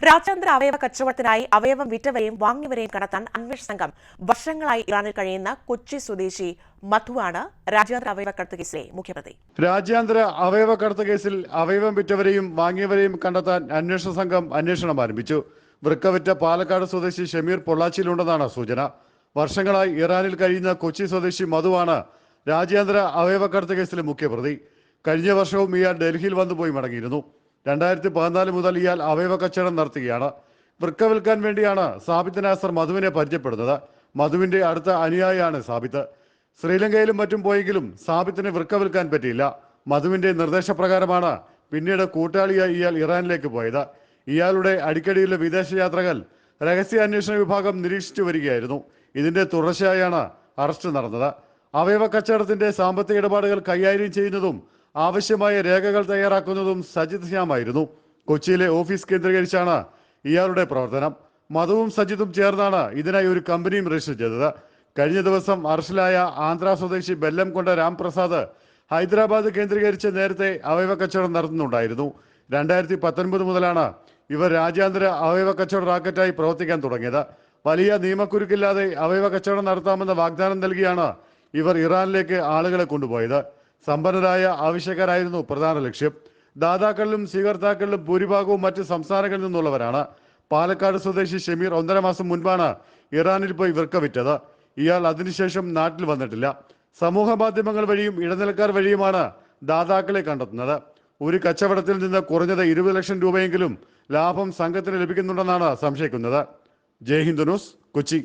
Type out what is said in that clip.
രാജ്യാന്തര അവയവ കച്ചവടത്തിനായി അവയവം വിറ്റവരെയും വാങ്ങിയവരെയും കണ്ടെത്താൻ അന്വേഷണ സംഘം വർഷങ്ങളായി ഇറാനിൽ കഴിയുന്ന കൊച്ചി സ്വദേശി മധുവാണ് രാജ്യാന്തര അവയവ കടത്ത് കേസിലെ മുഖ്യപ്രതി. രാജ്യാന്തര അവയവ കടത്ത് കേസിൽ അവയവം വിറ്റവരെയും വാങ്ങിയവരെയും കണ്ടെത്താൻ അന്വേഷണ സംഘം അന്വേഷണം ആരംഭിച്ചു. വൃക്ക വിറ്റ പാലക്കാട് സ്വദേശി ഷമീർ പൊള്ളാച്ചിയിലുണ്ടെന്നാണ് സൂചന. വർഷങ്ങളായി ഇറാനിൽ കഴിയുന്ന കൊച്ചി സ്വദേശി മധുവാണ് രാജ്യാന്തര അവയവ കടത്ത് കേസിലെ മുഖ്യപ്രതി. കഴിഞ്ഞ വർഷവും ഇയാൾ ഡൽഹിയിൽ വന്നുപോയി മടങ്ങിയിരുന്നു. 2014 മുതൽ ഇയാൾ അവയവ കച്ചവടം നടത്തുകയാണ്. വൃക്ക വിൽക്കാൻ വേണ്ടിയാണ് സാബിത്ത് നാസർ മധുവിനെ പരിചയപ്പെടുന്നത്. മധുവിന്റെ അടുത്ത അനുയായിയാണ് സാബിത്ത്. ശ്രീലങ്കയിലും മറ്റും പോയെങ്കിലും സാബിത്തിന് വൃക്ക വിൽക്കാൻ പറ്റിയില്ല. മധുവിന്റെ നിർദ്ദേശപ്രകാരമാണ് പിന്നീട് കൂട്ടാളിയായി ഇയാൾ ഇറാനിലേക്ക് പോയത്. ഇയാളുടെ അടിക്കടിയുള്ള വിദേശയാത്രകൾ രഹസ്യാന്വേഷണ വിഭാഗം നിരീക്ഷിച്ചു വരികയായിരുന്നു. ഇതിന്റെ തുടർച്ചയായാണ് അറസ്റ്റ് നടന്നത്. അവയവ കച്ചവടത്തിന്റെ സാമ്പത്തിക ഇടപാടുകൾ കൈകാര്യം ചെയ്യുന്നതും ആവശ്യമായ രേഖകൾ തയ്യാറാക്കുന്നതും സജിത് ശ്യാമായിരുന്നു. കൊച്ചിയിലെ ഓഫീസ് കേന്ദ്രീകരിച്ചാണ് ഇയാളുടെ പ്രവർത്തനം. മധുവും സജിത്തും ചേർന്നാണ് ഇതിനായി ഒരു കമ്പനിയും രജിസ്റ്റർ ചെയ്തത്. കഴിഞ്ഞ ദിവസം അറസ്റ്റിലായ ആന്ധ്ര സ്വദേശി ബെല്ലംകൊണ്ട രാംപ്രസാദ് ഹൈദരാബാദ് കേന്ദ്രീകരിച്ച് നേരത്തെ അവയവ കച്ചവടം നടത്തുന്നുണ്ടായിരുന്നു. 2019 മുതലാണ് ഇവർ രാജ്യാന്തര അവയവ കച്ചവട റാക്കറ്റായി പ്രവർത്തിക്കാൻ തുടങ്ങിയത്. വലിയ നിയമക്കുരുക്കില്ലാതെ അവയവ കച്ചവടം നടത്താമെന്ന വാഗ്ദാനം നൽകിയാണ് ഇവർ ഇറാനിലേക്ക് ആളുകളെ കൊണ്ടുപോയത്. സമ്പന്നരായ ആവശ്യക്കാരായിരുന്നു പ്രധാന ലക്ഷ്യം. ദാതാക്കളിലും സ്വീകർത്താക്കളിലും ഭൂരിഭാഗവും മറ്റ് സംസ്ഥാനങ്ങളിൽ നിന്നുള്ളവരാണ്. പാലക്കാട് സ്വദേശി ഷമീർ 1.5 മാസം മുൻപാണ് ഇറാനിൽ പോയി വൃക്ക വിറ്റത്. ഇയാൾ അതിനുശേഷം നാട്ടിൽ വന്നിട്ടില്ല. സമൂഹ മാധ്യമങ്ങൾ വഴിയും ഇടനിലക്കാർ വഴിയുമാണ് ദാതാക്കളെ കണ്ടെത്തുന്നത്. ഒരു കച്ചവടത്തിൽ നിന്ന് കുറഞ്ഞത് 20 ലക്ഷം രൂപയെങ്കിലും ലാഭം സംഘത്തിന് ലഭിക്കുന്നുണ്ടെന്നാണ് സംശയിക്കുന്നത്. ജയ് ഹിന്ദ് ന്യൂസ്, കൊച്ചി.